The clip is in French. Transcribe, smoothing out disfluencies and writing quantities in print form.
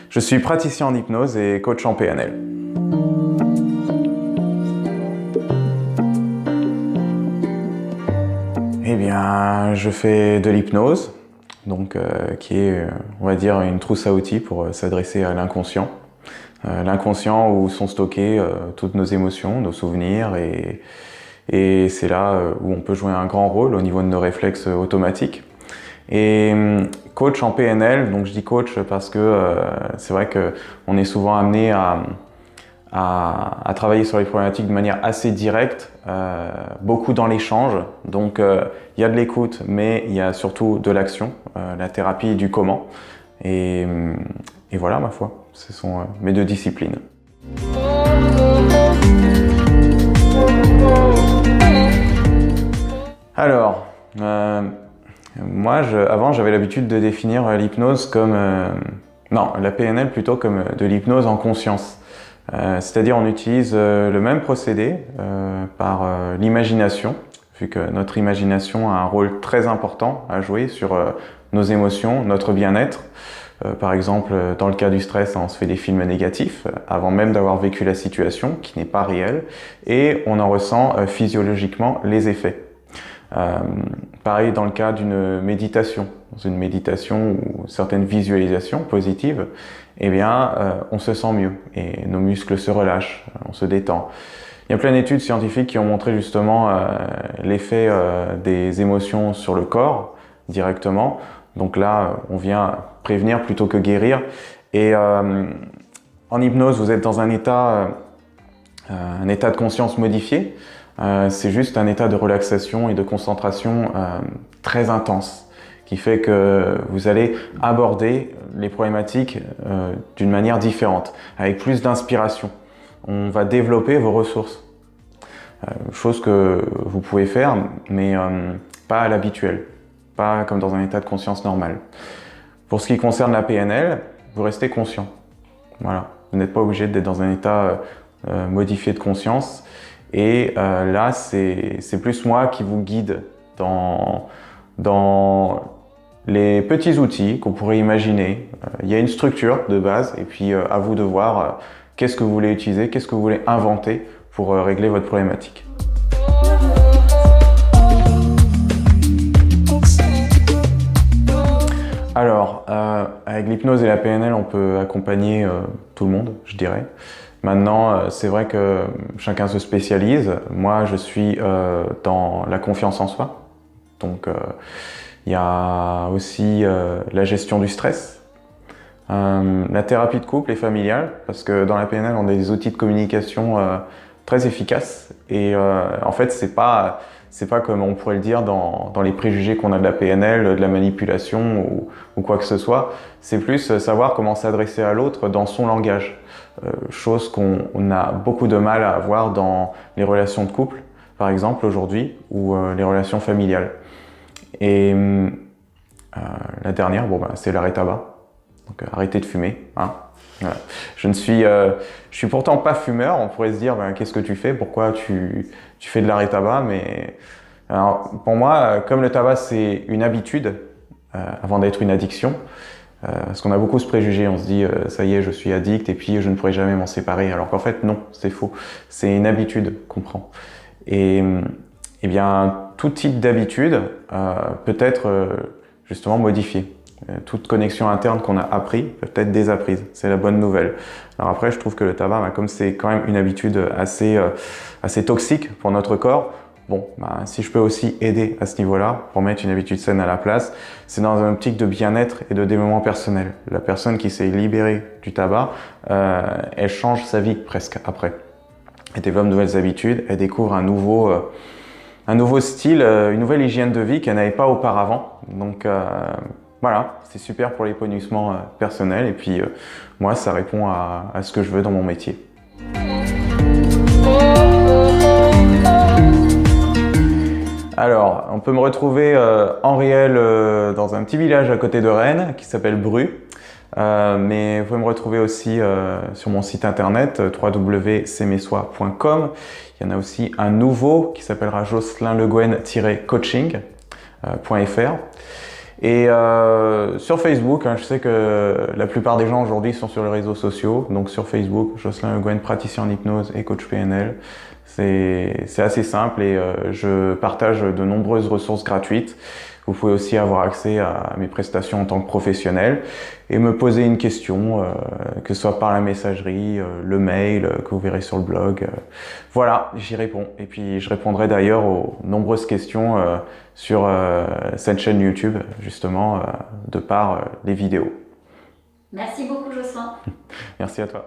Je suis praticien en hypnose et coach en PNL. Eh bien, je fais de l'hypnose, donc qui est, on va dire, une trousse à outils pour s'adresser à l'inconscient. L'inconscient où sont stockées toutes nos émotions, nos souvenirs, et c'est là où on peut jouer un grand rôle au niveau de nos réflexes automatiques. Et coach en PNL, donc je dis coach parce que c'est vrai qu'on est souvent amené à travailler sur les problématiques de manière assez directe, beaucoup dans l'échange. Donc il y a de l'écoute, mais il y a surtout de l'action, la thérapie du comment. Et voilà, ma foi, ce sont mes deux disciplines. Alors, moi, avant, j'avais l'habitude de définir l'hypnose comme... non, la PNL plutôt comme de l'hypnose en conscience. C'est-à-dire on utilise le même procédé par l'imagination, vu que notre imagination a un rôle très important à jouer sur nos émotions, notre bien-être. Par exemple, dans le cas du stress, on se fait des films négatifs avant même d'avoir vécu la situation, qui n'est pas réelle, et on en ressent physiologiquement les effets. Pareil dans le cas d'une méditation. Dans une méditation ou certaines visualisations positives, eh bien, on se sent mieux et nos muscles se relâchent, on se détend. Il y a plein d'études scientifiques qui ont montré justement l'effet des émotions sur le corps directement. Donc là, on vient prévenir plutôt que guérir. Et en hypnose, vous êtes dans un état de conscience modifié. C'est juste un état de relaxation et de concentration très intense qui fait que vous allez aborder les problématiques d'une manière différente, avec plus d'inspiration. On va développer vos ressources, chose que vous pouvez faire, mais pas à l'habituel, pas comme dans un état de conscience normal. Pour ce qui concerne la PNL, vous restez conscient. Voilà. Vous n'êtes pas obligé d'être dans un état modifié de conscience. Et là, c'est plus moi qui vous guide dans les petits outils qu'on pourrait imaginer. Il y a une structure de base, et puis à vous de voir qu'est-ce que vous voulez utiliser, qu'est-ce que vous voulez inventer pour régler votre problématique. Alors, avec l'hypnose et la PNL, on peut accompagner tout le monde, je dirais. Maintenant, c'est vrai que chacun se spécialise. Moi, je suis dans la confiance en soi. Donc, il y a aussi la gestion du stress, la thérapie de couple et familiale, parce que dans la PNL, on a des outils de communication très efficaces. Et en fait, c'est pas comme on pourrait le dire dans les préjugés qu'on a de la PNL, de la manipulation ou quoi que ce soit. C'est plus savoir comment s'adresser à l'autre dans son langage. Chose qu'on a beaucoup de mal à avoir dans les relations de couple, par exemple, aujourd'hui, ou les relations familiales. Et la dernière, c'est l'arrêt tabac. Donc arrêtez de fumer. Hein. Voilà. Je suis pourtant pas fumeur. On pourrait se dire, qu'est-ce que tu fais? Pourquoi tu fais de l'arrêt tabac? Mais alors, pour moi, comme le tabac c'est une habitude avant d'être une addiction, parce qu'on a beaucoup ce préjugé, on se dit ça y est, je suis addict et puis je ne pourrai jamais m'en séparer. Alors qu'en fait non, c'est faux. C'est une habitude qu'on prend. Et eh bien, tout type d'habitude peut être justement modifié. Toute connexion interne qu'on a appris peut être désapprise. C'est la bonne nouvelle. Alors après, je trouve que le tabac, comme c'est quand même une habitude assez toxique pour notre corps, si je peux aussi aider à ce niveau-là pour mettre une habitude saine à la place, c'est dans une optique de bien-être et de développement personnel. La personne qui s'est libérée du tabac, elle change sa vie presque après. Elle développe de nouvelles habitudes, elle découvre un nouveau style, une nouvelle hygiène de vie qu'elle n'avait pas auparavant. Donc voilà, c'est super pour l'épanouissement personnel et puis moi ça répond à ce que je veux dans mon métier. Alors, on peut me retrouver en réel dans un petit village à côté de Rennes qui s'appelle Bru. Mais vous pouvez me retrouver aussi sur mon site internet www.cmesoi.com. Il y en a aussi un nouveau qui s'appellera jocelynleguen-coaching.fr. Et sur Facebook, hein, je sais que la plupart des gens aujourd'hui sont sur les réseaux sociaux. Donc sur Facebook, Jocelyn Le Guen, praticien en hypnose et coach PNL. C'est assez simple et je partage de nombreuses ressources gratuites. Vous pouvez aussi avoir accès à mes prestations en tant que professionnel et me poser une question, que ce soit par la messagerie, le mail que vous verrez sur le blog. Voilà, j'y réponds. Et puis je répondrai d'ailleurs aux nombreuses questions sur cette chaîne YouTube, justement, de par les vidéos. Merci beaucoup, Jocelyn. Merci à toi.